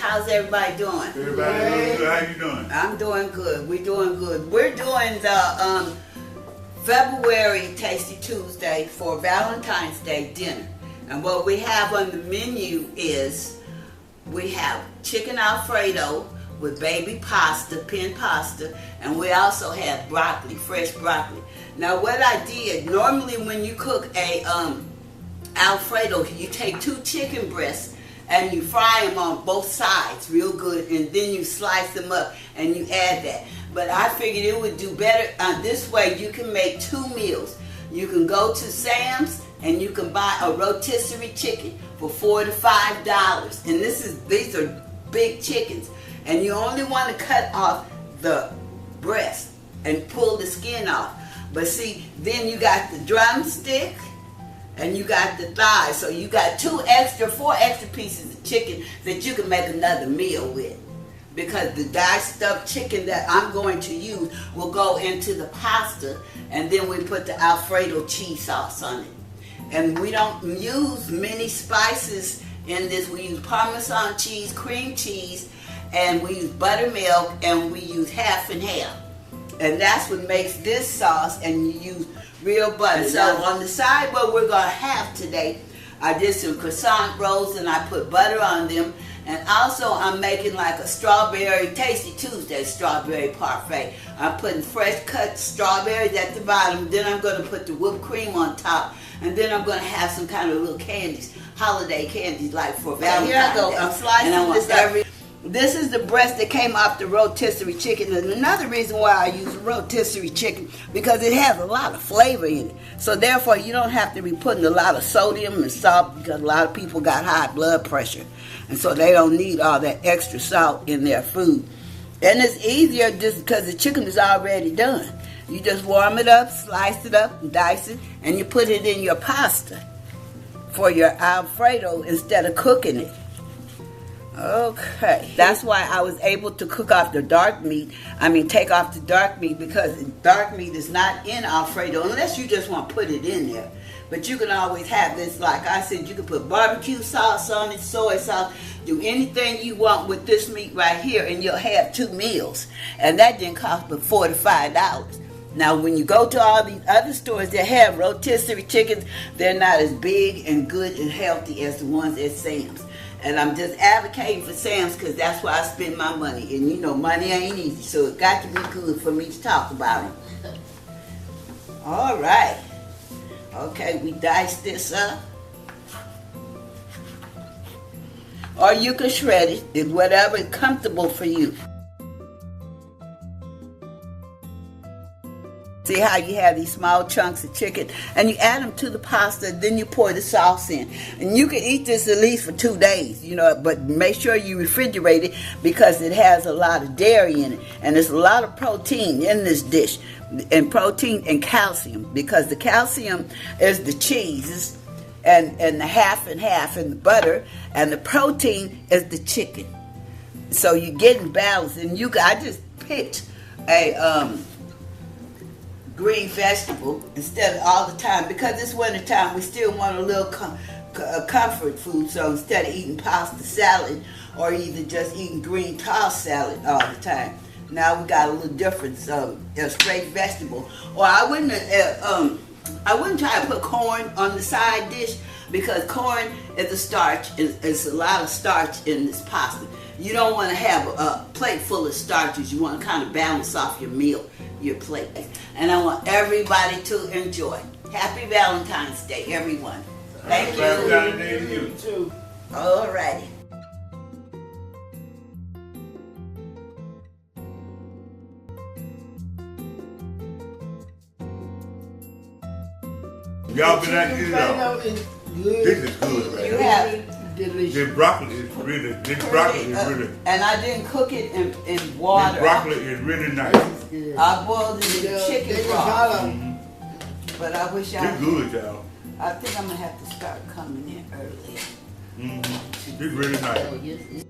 How's everybody doing? Everybody doing good. How you doing? I'm doing good. We're doing good. We're doing the February Tasty Tuesday for Valentine's Day dinner. And what we have on the menu is we have Chicken Alfredo with baby pasta, penne pasta, and we also have broccoli, fresh broccoli. Now what I did, normally when you cook a Alfredo, you take 2 chicken breasts and you fry them on both sides real good, and then you slice them up and you add that. But I figured it would do better this way. You can make 2 meals. You can go to Sam's and you can buy a rotisserie chicken for $4 to $5. And these are big chickens. And you only want to cut off the breast and pull the skin off. But see, then you got the drumstick and you got the thighs. So you got 4 extra pieces of chicken that you can make another meal with. Because the diced stuffed chicken that I'm going to use will go into the pasta, and then we put the Alfredo cheese sauce on it. And we don't use many spices in this. We use Parmesan cheese, cream cheese, and we use buttermilk, and we use half and half. And that's what makes this sauce, and you use real butter. So on the side, what we're going to have today, I did some croissant rolls, and I put butter on them. And also I'm making like a strawberry Tasty Tuesday strawberry parfait. I'm putting fresh cut strawberries at the bottom. Then I'm going to put the whipped cream on top. And then I'm going to have some kind of little candies, holiday candies like for Valentine's Day. Here I go. I'm slicing this up. This is the breast that came off the rotisserie chicken. And another reason why I use rotisserie chicken, because it has a lot of flavor in it. So therefore you don't have to be putting a lot of sodium and salt, because a lot of people got high blood pressure. And so they don't need all that extra salt in their food. And it's easier just because the chicken is already done. You just warm it up, slice it up, and dice it, and you put it in your pasta for your Alfredo instead of cooking it. Okay, that's why I was able to cook off the dark meat. Take off the dark meat, because dark meat is not in Alfredo unless you just want to put it in there. But you can always have this, like I said, you can put barbecue sauce on it, soy sauce, do anything you want with this meat right here, and you'll have 2 meals. And that didn't cost but $4 to $5. Now, when you go to all these other stores that have rotisserie chickens, they're not as big and good and healthy as the ones at Sam's. And I'm just advocating for Sam's because that's where I spend my money. And you know, money ain't easy, so it got to be good for me to talk about it. All right. Okay, we dice this up. Or you can shred it. It's whatever is comfortable for you. See how you have these small chunks of chicken, and you add them to the pasta, then you pour the sauce in. And you can eat this at least for 2 days, but make sure you refrigerate it, because it has a lot of dairy in it. And there's a lot of protein in this dish, and protein and calcium, because the calcium is the cheese and the half and half in the butter, and the protein is the chicken. So you're getting balance. And I just picked a green vegetable instead of all the time, because it's winter time. We still want a little comfort food. So instead of eating pasta salad, or either just eating green tossed salad all the time, now we got a little difference, a straight vegetable. Or I wouldn't try to put corn on the side dish, because corn is a starch. It's a lot of starch in this pasta. You don't want to have a plate full of starches. You want to kind of balance off your meal, your plate. And I want everybody to enjoy. Happy Valentine's Day, everyone. Thank you. Happy Valentine's Day to you too. All righty. Y'all been at this out. This is good, right? You have delicious. This broccoli is really. And I didn't cook it in water. This broccoli is really nice. I boiled it in chicken broth. But I wish I. It's good, y'all. I think I'm gonna have to start coming in early. It's really nice.